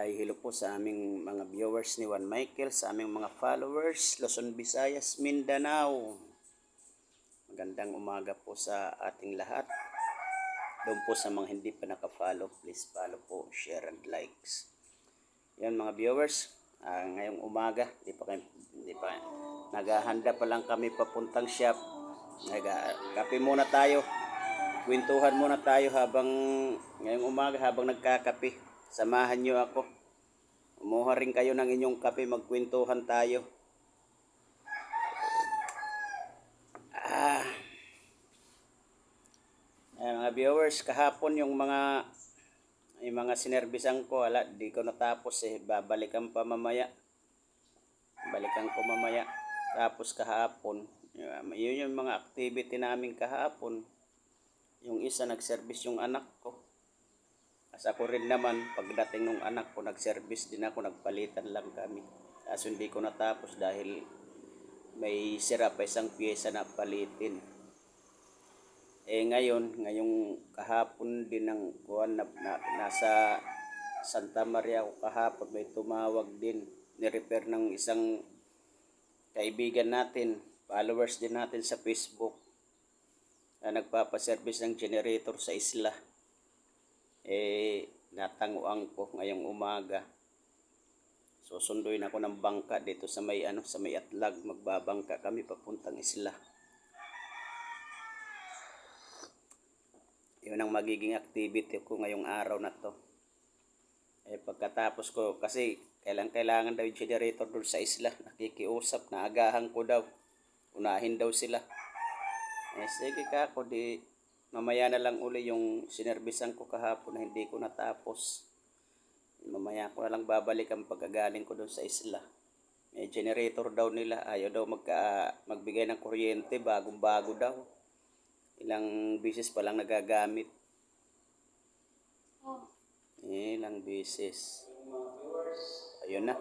Ay hello po sa aming mga viewers ni Juan Michael, sa aming mga followers, Luzon, Visayas, Mindanao. Magandang umaga po sa ating lahat. Doon po sa mga hindi pa naka-follow, please follow po, share and likes. Yan mga viewers, ngayong umaga, hindi pa naghahanda pa lang kami papuntang shop. Kape muna tayo. Kwentuhan muna tayo ngayong umaga habang nagkakape. Samahan nyo ako. Umuha rin kayo ng inyong kape, magkwentuhan tayo. Mga viewers, kahapon yung mga sinerbisan ko, di ko natapos babalikan pa mamaya. Balikan ko mamaya. Tapos kahapon, yun yung mga activity namin kahapon. Yung isa nag-service yung anak ko. As ako rin naman, pagdating ng anak ko, nag-service din ako, nagpalitan lang kami. Kaso hindi ko natapos dahil may sira pa isang pyesa na palitin. Ngayong kahapon din ng nasa Santa Maria ako kahapon, may tumawag din, ni-repair ng isang kaibigan natin, followers din natin sa Facebook, na nagpapaservice ng generator sa isla. Natanguan ko ngayong umaga. Susunduin ako ng bangka dito sa may Atlag. Magbabangka kami papuntang isla. Yun ang magiging activity ko ngayong araw na to. Pagkatapos ko, kasi kailangan daw yung generator doon sa isla. Nakikiusap na agahan ko daw. Unahin daw sila. Sige ka ako, mamaya na lang uli yung sinerbisan ko kahapon na hindi ko natapos. Mamaya ko na lang babalikan pagkagaling ko doon sa isla. May generator daw nila. Ayaw daw magbigay ng kuryente. Bagong-bago daw. Ilang beses pa lang nagagamit. Ilang beses. Ayun na.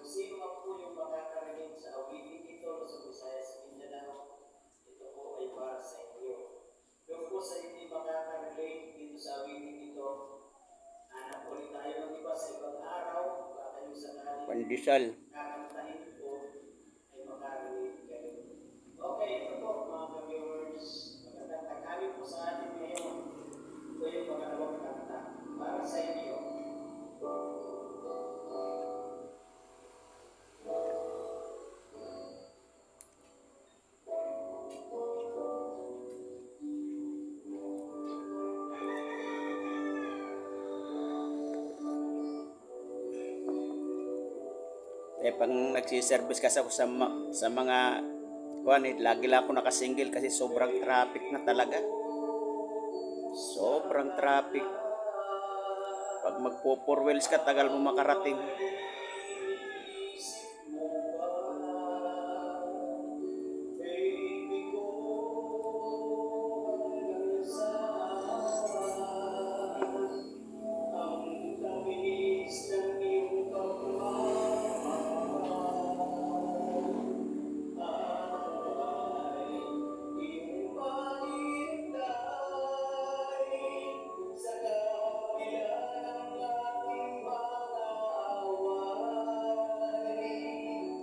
Sino nga po yung makakarinig sa awitin dito, Luzon, Visayas, Mindanao? Ito po ay para sa inyo. Yung po sa hindi makaka-relate dito sa awitin dito, hanap ulit tayo ng iba sa ibang araw, baka yung sakali pandesal kakantahin po ay makaka-relate kayo. Okay, ito po mga viewers, magandang tanghali po sa atin ngayon. Ito yung pangalawang kanta para sa inyo. Pag nagsiservice kasi ako sa mga lagi lang ako nakasingle kasi sobrang traffic na talaga. Sobrang traffic. Pag magpo-four wheels ka, tagal mo makarating.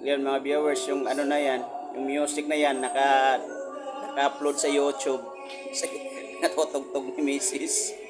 Yan mga viewers, yung na yan, yung music na yan, naka-upload sa YouTube. Natutugtog ni Mrs.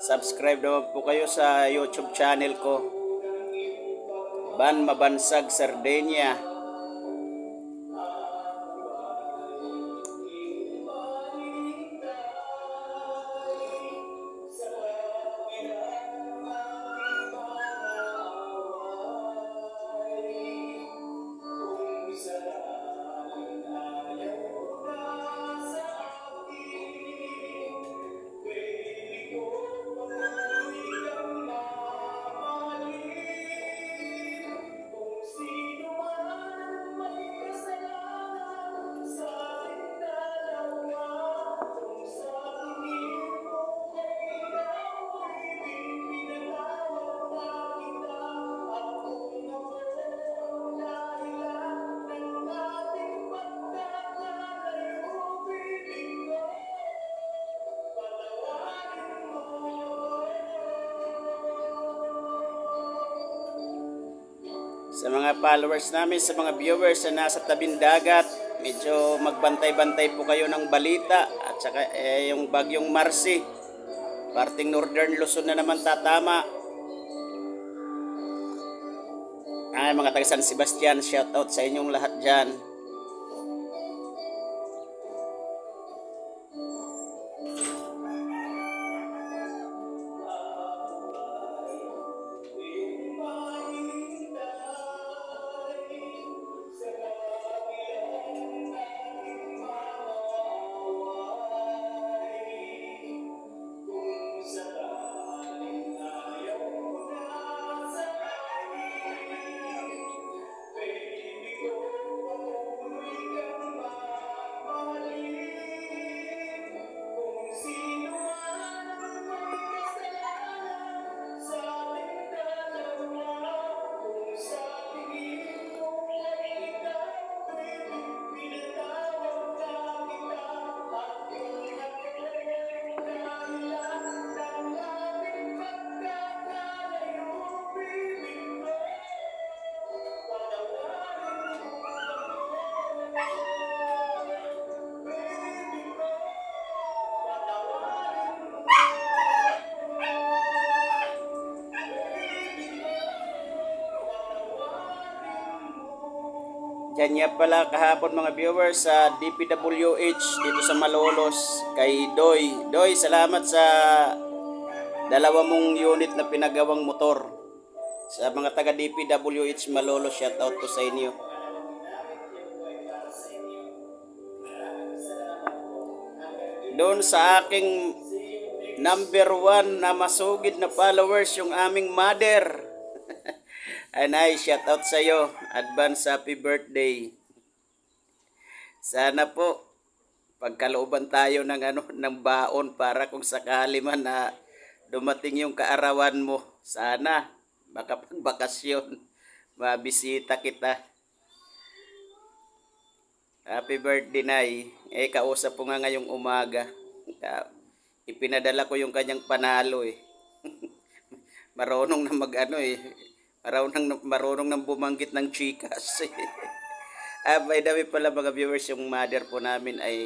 Subscribe naman po kayo sa YouTube channel ko, Ban Mabansag Sardinia. Sa mga followers namin, sa mga viewers na nasa tabing dagat, medyo magbantay-bantay po kayo ng balita at saka yung bagyong Marcy, parting Northern Luzon na naman tatama. Ay, mga taga San Sebastian, shout out sa inyong lahat dyan. Diyan niya pala kahapon mga viewers sa DPWH dito sa Malolos kay Doy. Doy, salamat sa dalawa mong unit na pinagawang motor. Sa mga taga DPWH Malolos, shout out ko sa inyo. Doon sa aking number 1 na masugid na followers, yung aming mother. Anay, shout out sa iyo. Advance happy birthday. Sana po pagkalooban tayo ng baon para kung sakali man na dumating yung kaarawan mo. Sana baka pagbakasyon mabisita kita. Happy birthday, Nay. Kausap ko nga ngayong umaga. Ipinadala ko yung kanyang panalo eh. Marunong na marunong nang bumanggit ng chikas. By the way pala mga viewers, yung mother po namin ay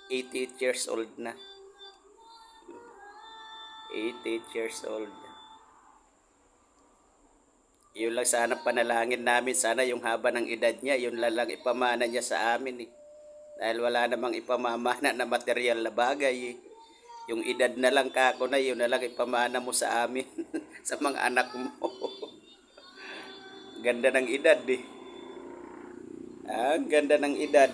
88 years old na. 88 years old. Yun lang sana panalangin namin. Sana yung haba ng edad niya, yun lang ipamana niya sa amin eh. Dahil wala namang ipamamana na material na bagay eh. Yung edad na lang kako na, yun na lang ipamana mo sa amin. Sa mga anak mo. Ganda ng edad eh. Ang ganda ng edad.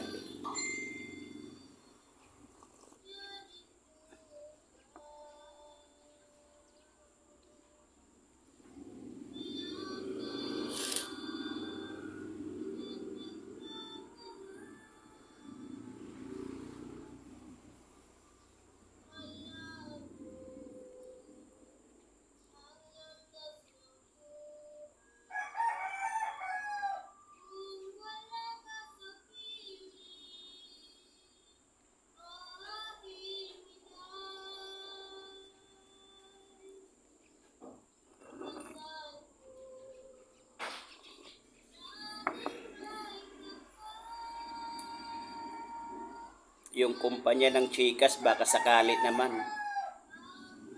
Yung kumpanya ng chikas baka sakali naman.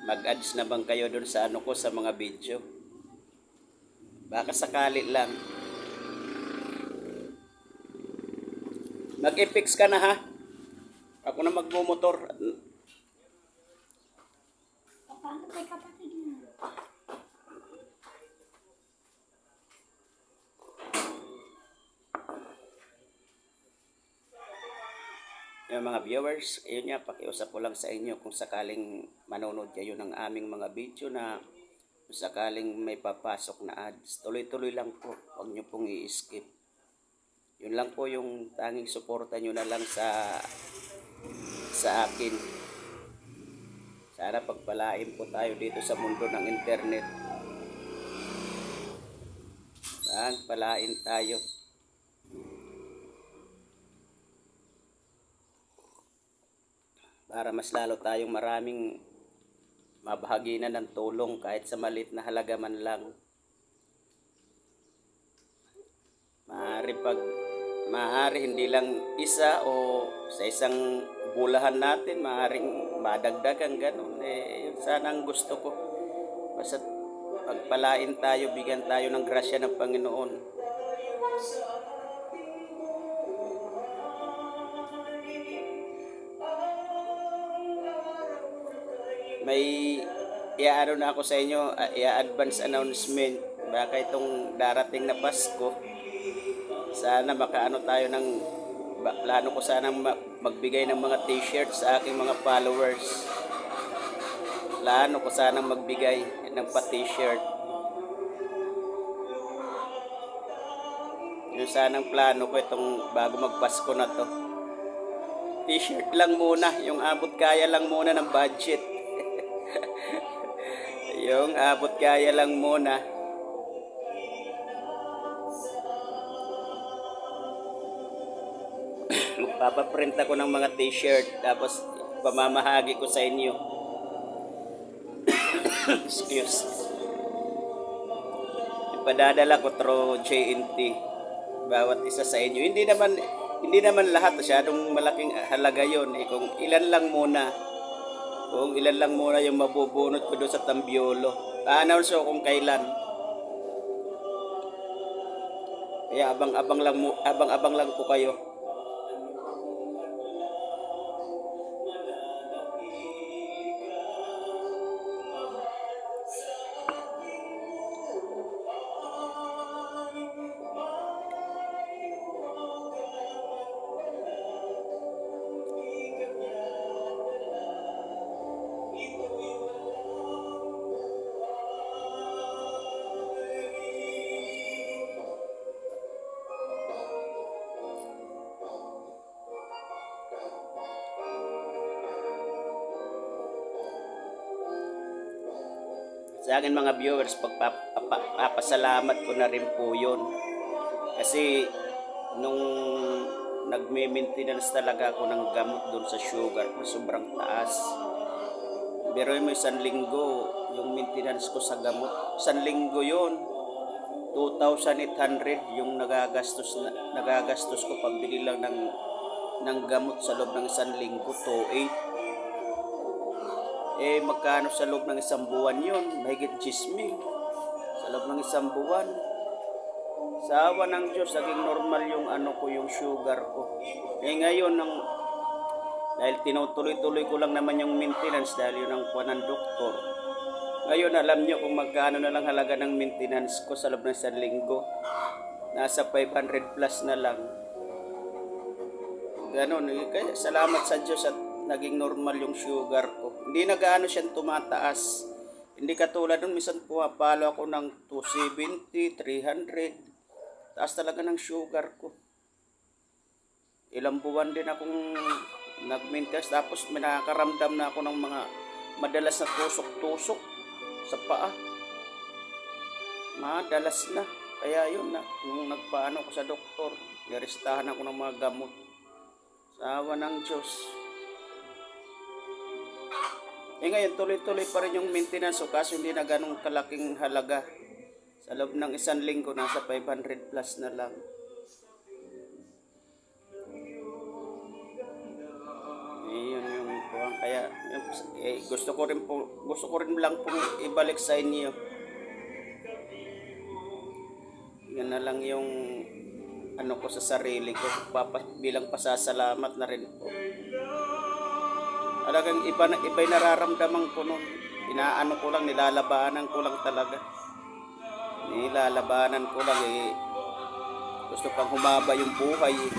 Mag-ads na bang kayo dun sa ano ko sa mga video? Baka sakali lang. Mag-epix ka na ha. Ako na magmumotor. Paano kay kapatid mo? Yung mga viewers, ayun nga, pakiusap ko lang sa inyo kung sakaling manonood kayo ng aming mga video na kung sakaling may papasok na ads, tuloy-tuloy lang po. Huwag nyo pong i-skip. Yun lang po yung tanging suporta nyo na lang sa akin. Sana pagpalain po tayo dito sa mundo ng internet. Palain tayo. Para mas lalo tayong maraming mabahaginan ng tulong kahit sa maliit na halaga man lang. Maaari hindi lang isa o sa isang bulahan natin, maaaring madagdagan ganun. Yun sana ang gusto ko. Basta pagpalain tayo, bigyan tayo ng grasya ng Panginoon. May iaano na ako sa inyo, advance announcement. Baka itong darating na Pasko, sana makaano tayo ng plano ko sana magbigay ng mga t-shirt sa aking mga followers. Plano ko sana magbigay ng pa-t-shirt. Yun sanang plano ko itong bago magpasko na to. T-shirt lang muna, yung abot kaya lang muna ng budget. Yung abot kaya lang muna. Magpapaprint ako ng mga t-shirt tapos pamamahagi ko sa inyo. Excuse. Ipadadala ko through JNT bawat isa sa inyo. Hindi naman lahat masyadong malaking halaga yon. Kung ilan lang muna yung mabubunot ko doon sa Tambiolo. A-announce ko kung kailan. Kaya abang-abang lang po kayo. Sa akin mga viewers, pagpapasalamat ko na rin po yun. Kasi nung nagme-maintenance talaga ako ng gamot doon sa sugar na sobrang taas. Pero yung 1 linggo, yung maintenance ko sa gamot, 1 linggo yun. 2,800 yung nagagastos ko pambili lang ng gamot sa loob ng 1 linggo, 2,800. Magkano sa loob ng 1 buwan yun? Mahigit 10,000 sa loob ng 1 buwan. Sa awa ng Diyos, naging normal yung yung sugar ko. Ngayon, dahil tinutuloy-tuloy ko lang naman yung maintenance dahil yun ang kuha ng doktor. Ngayon, alam nyo kung magkano na lang halaga ng maintenance ko sa loob ng 1 linggo. Nasa 500 plus na lang. Ganon. Kaya salamat sa Diyos at naging normal yung sugar ko. Hindi na gaano siyang tumataas. Hindi katulad nun, minsan pumapalo ako ng 270, 300. Taas talaga ng sugar ko. Ilang buwan din akong nag-maintenance. Tapos may nakakaramdam na ako ng mga madalas na tusok-tusok sa paa. Madalas na. Kaya yun na. Nung nagpaano ko sa doktor, nirestahan ako ng mga gamot. Sa awa ng Diyos. Ngayon, tuloy-tuloy pa rin yung maintenance ko kaso hindi na ganong kalaking halaga. Sa loob ng 1 linggo, nasa 500 plus na lang. Ayun yung Kaya gusto ko rin lang pong ibalik sa inyo. Yan na lang yung ano ko sa sarili ko, bilang pasasalamat na rin po. Talagang iba'y nararamdaman ko nun. Inaano ko lang, nilalabanan ko lang talaga. Nilalabanan ko lang gusto pang humaba yung buhay eh.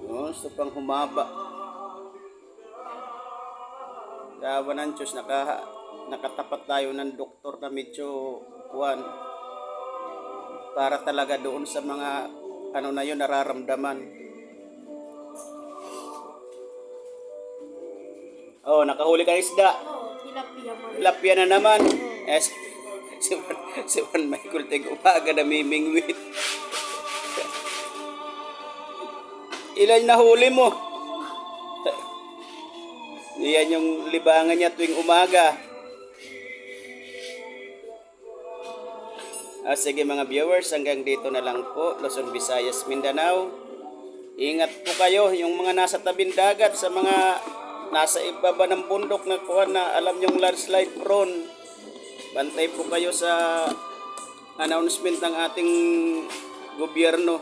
Gusto pang humaba. Kawa ng Diyos, nakatapat tayo ng doktor na medyo para talaga doon sa mga ano na yun nararamdaman. Oh, nakahuli ka ng isda. Tilapia mo. Tilapia na naman. Yes. Si Juan Michael Tig-Umaga namimingwit. Ilan nahuli mo? Yan yung libangan niya tuwing umaga. Sige mga viewers, hanggang dito na lang po. Luzon, Visayas, Mindanao. Ingat po kayo, yung mga nasa tabing dagat, sa mga nasa ibaba ng bundok na alam yung landslide prone. Bantay po kayo sa announcement ng ating gobyerno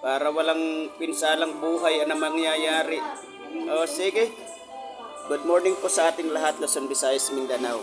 para walang pinsalang buhay na mangyayari. Sige. Good morning po sa ating lahat, Luzon, Visayas, Mindanao.